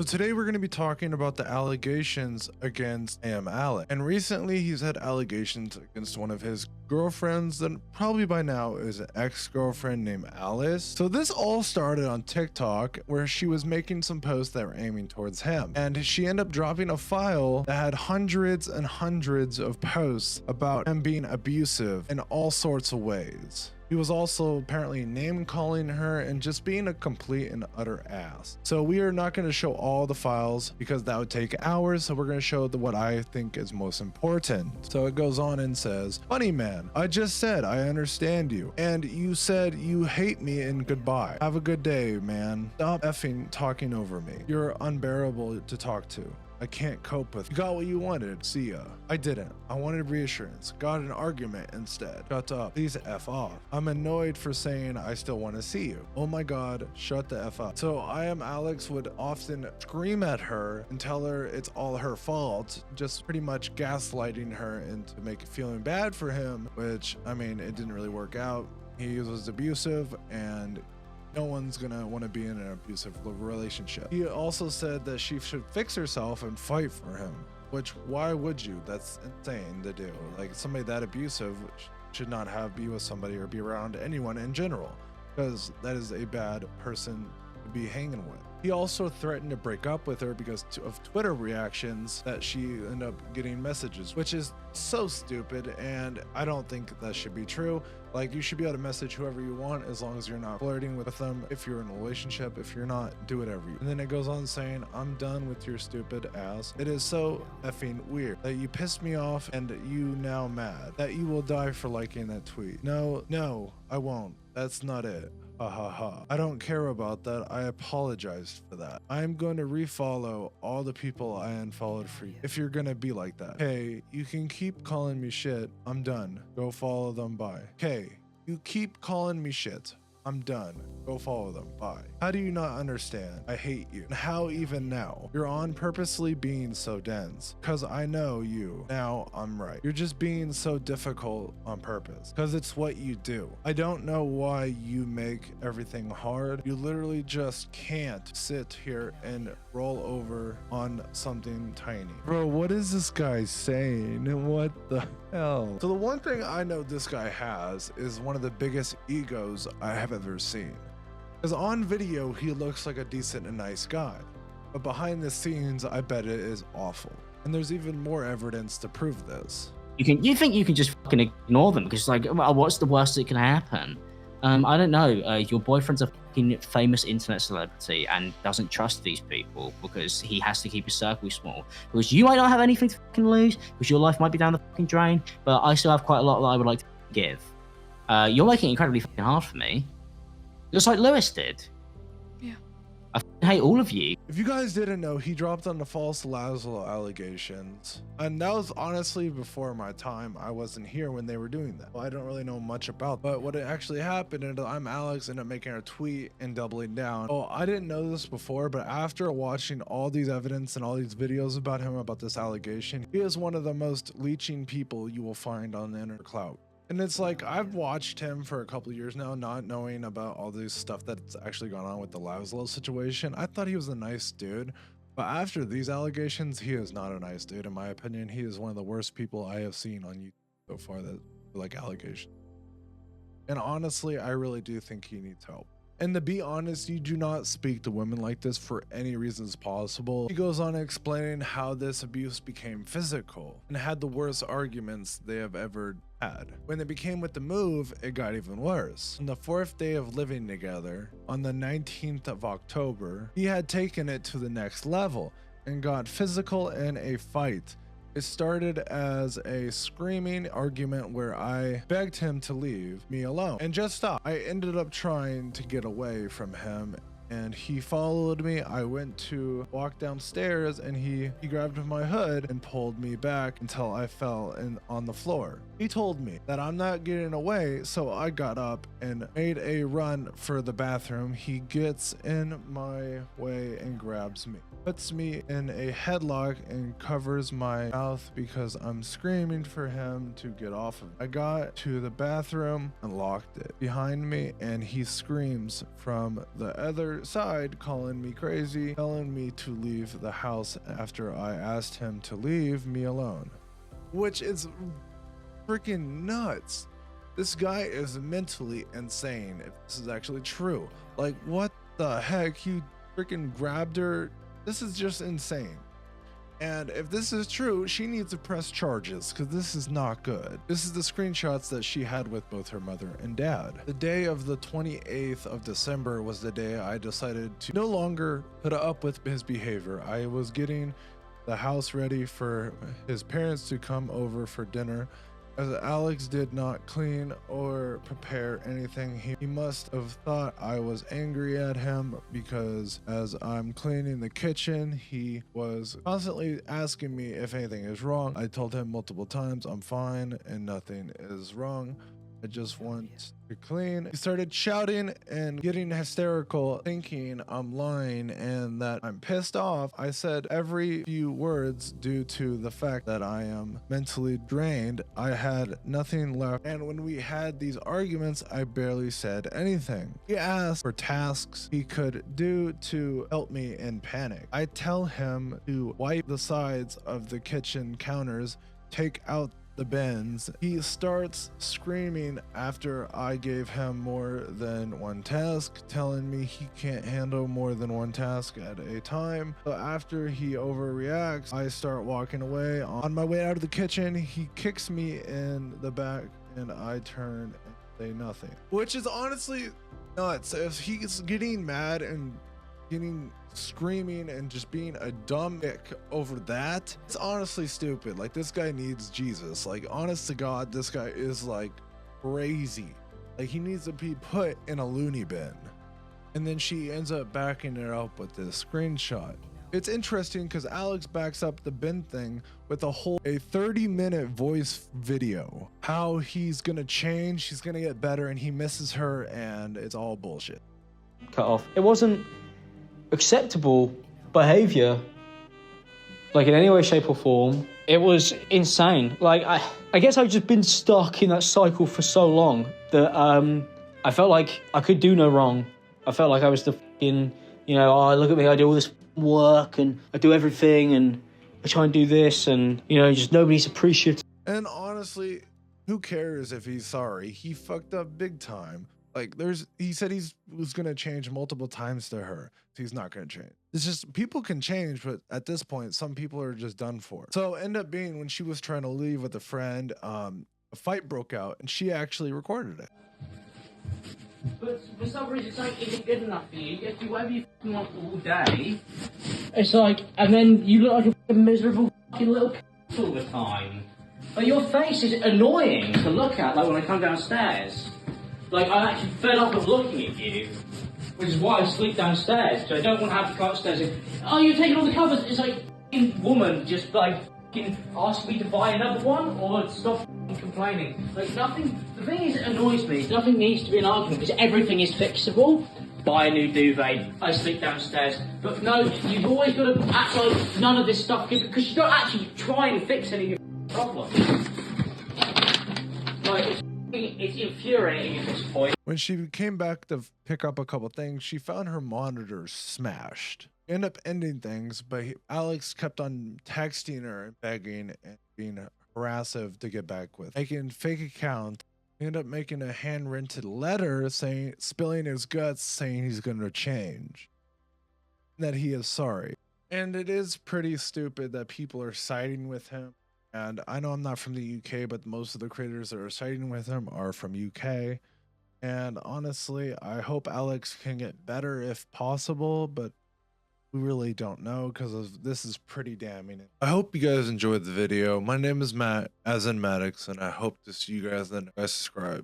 So today we're going to be talking about the allegations against ImAllexx. And recently he's had allegations against one of his girlfriends that probably by now is an ex-girlfriend named Alice. So this all started on TikTok where she was making some posts that were aiming towards him. And she ended up dropping a file that had hundreds and hundreds of posts about him being abusive in all sorts of ways. He was also apparently name calling her and just being a complete and utter ass. So we are not going to show all the files because that would take hours. So we're going to show what I think is most important. So it goes on and says, "Funny man, I just said I understand you. And you said you hate me and goodbye. Have a good day, man. Stop effing talking over me. You're unbearable to talk to. I can't cope with. You got what you wanted. See ya. I didn't. I wanted reassurance. Got an argument instead. Shut up. Please F off. I'm annoyed for saying I still want to see you. Oh my god, shut the F up." So ImAllexx would often scream at her and tell her it's all her fault, just pretty much gaslighting her into feeling bad for him, which, I mean, it didn't really work out. He was abusive and no one's gonna want to be in an abusive relationship. He also said that she should fix herself and fight for him, which why would you? That's insane to do. Like, somebody that abusive should not be with somebody or be around anyone in general, because that is a bad person to be hanging with. He also threatened to break up with her because of Twitter reactions that she ended up getting messages, which is so stupid, and I don't think that should be true. Like, you should be able to message whoever you want as long as you're not flirting with them. If you're in a relationship, if you're not, do whatever you. And then it goes on saying, "I'm done with your stupid ass. It is so effing weird that you pissed me off and you now mad that you will die for liking that tweet. No, I won't. That's not it. Ha ha ha. I don't care about that. I apologize for that. I'm going to refollow all the people I unfollowed for you. If you're going to be like that. Hey, you can keep calling me shit. I'm done. Go follow them. Bye. Okay, you keep calling me shit. I'm done. Go follow them. Bye." How do you not understand? I hate you. And how even now? You're on purposely being so dense. Cause I know you. Now I'm right. You're just being so difficult on purpose. Cause it's what you do. I don't know why you make everything hard. You literally just can't sit here and roll over on something tiny. Bro, what is this guy saying? What the hell? So the one thing I know this guy has is one of the biggest egos I have ever seen. Because on video, he looks like a decent and nice guy. But behind the scenes, I bet it is awful. And there's even more evidence to prove this. You think you can just fucking ignore them because, like, well, what's the worst that can happen? I don't know. Your boyfriend's a fucking famous internet celebrity and doesn't trust these people because he has to keep his circle small. Because you might not have anything to fucking lose, because your life might be down the fucking drain, but I still have quite a lot that I would like to give. You're making it incredibly fucking hard for me. Just like Lewis did. Yeah. I fucking hate all of you. If you guys didn't know, he dropped on the false Laszlo allegations. And that was honestly before my time. I wasn't here when they were doing that. Well, I don't really know much about, but what actually happened, and ImAllexx ended up making a tweet and doubling down. Oh, I didn't know this before, but after watching all these evidence and all these videos about him, about this allegation, he is one of the most leeching people you will find on the internet clout. And it's like, I've watched him for a couple of years now, not knowing about all this stuff that's actually gone on with the Laszlo situation. I thought he was a nice dude, but after these allegations, he is not a nice dude. In my opinion, he is one of the worst people I have seen on YouTube so far that like allegations. And honestly, I really do think he needs help. And to be honest, you do not speak to women like this for any reasons possible. He goes on explaining how this abuse became physical and had the worst arguments they have ever had. When it became with the move, it got even worse. On the 4th day of living together, on the 19th of October, he had taken it to the next level and got physical in a fight. It started as a screaming argument where I begged him to leave me alone and just stop. I ended up trying to get away from him and he followed me. I went to walk downstairs and he grabbed my hood and pulled me back until I fell on the floor. He told me that I'm not getting away, so I got up and made a run for the bathroom. He gets in my way and grabs me, puts me in a headlock and covers my mouth because I'm screaming for him to get off of me. I got to the bathroom and locked it behind me, and he screams from the other other side calling me crazy, telling me to leave the house after I asked him to leave me alone, which is freaking nuts. This guy is mentally insane if this is actually true. Like, what the heck? He freaking grabbed her. This is just insane. And if this is true, she needs to press charges because this is not good. This is the screenshots that she had with both her mother and dad. The day of the 28th of December was the day I decided to no longer put up with his behavior. I was getting the house ready for his parents to come over for dinner. As Alex did not clean or prepare anything, he must have thought I was angry at him because as I'm cleaning the kitchen, he was constantly asking me if anything is wrong. I told him multiple times I'm fine and nothing is wrong. I just want to clean. He started shouting and getting hysterical, thinking I'm lying and that I'm pissed off. I said every few words due to the fact that I am mentally drained. I had nothing left. And when we had these arguments, I barely said anything. He asked for tasks he could do to help me in panic. I tell him to wipe the sides of the kitchen counters, take out the bins. He starts screaming after I gave him more than one task, telling me he can't handle more than one task at a time. So after he overreacts, I start walking away. On my way out of the kitchen, he kicks me in the back and I turn and say nothing, which is honestly nuts. If he's getting mad and screaming and just being a dumb dick over that, it's honestly stupid. Like, this guy needs Jesus. Like, honest to God, this guy is like crazy. Like, he needs to be put in a loony bin. And then she ends up backing it up with this screenshot. It's interesting because Alex backs up the bin thing with a 30-minute voice video. How he's gonna change, he's gonna get better, and he misses her, and it's all bullshit. Cut off. It wasn't acceptable behavior, like in any way, shape or form. It was insane. Like, I guess I've just been stuck in that cycle for so long that I felt like I could do no wrong. I felt like I was the fucking, oh, look at me, I do all this work and I do everything and I try and do this and, just nobody's appreciative. And honestly, who cares if he's sorry? He fucked up big time. Like, he said he was going to change multiple times to her. So he's not going to change. It's just, people can change, but at this point, some people are just done for. So end up being when she was trying to leave with a friend, a fight broke out and she actually recorded it. But for some reason, it's like, isn't good enough for you. You get to do whatever you fucking want all day. It's like, and then you look like a fucking miserable fucking little c*** all the time. Like, your face is annoying to look at, like, when I come downstairs. Like, I'm actually fed up of looking at you, which is why I sleep downstairs, because I don't want to have to come upstairs and, oh, you're taking all the covers. It's like, woman just, like, ask me to buy another one, or stop complaining. Like, nothing, the thing is, it annoys me, nothing needs to be an argument, because everything is fixable. Buy a new duvet, I sleep downstairs. But no, you've always got to act like none of this stuff, because you don't actually try and fix any of your problems. Like, it's infuriating at this point. When she came back to pick up a couple things, she found her monitor smashed. End up ending things, but Alex kept on texting her and begging and being harassive to get back with, making fake accounts. He ended up making a hand-rented letter saying, spilling his guts, saying he's going to change, that he is sorry. And it is pretty stupid that people are siding with him. And I know I'm not from the UK, but most of the creators that are siding with him are from UK. And honestly, I hope Alex can get better if possible, but we really don't know because this is pretty damning. I hope you guys enjoyed the video. My name is Matt, as in Mattict, and I hope to see you guys then. Guys, subscribe.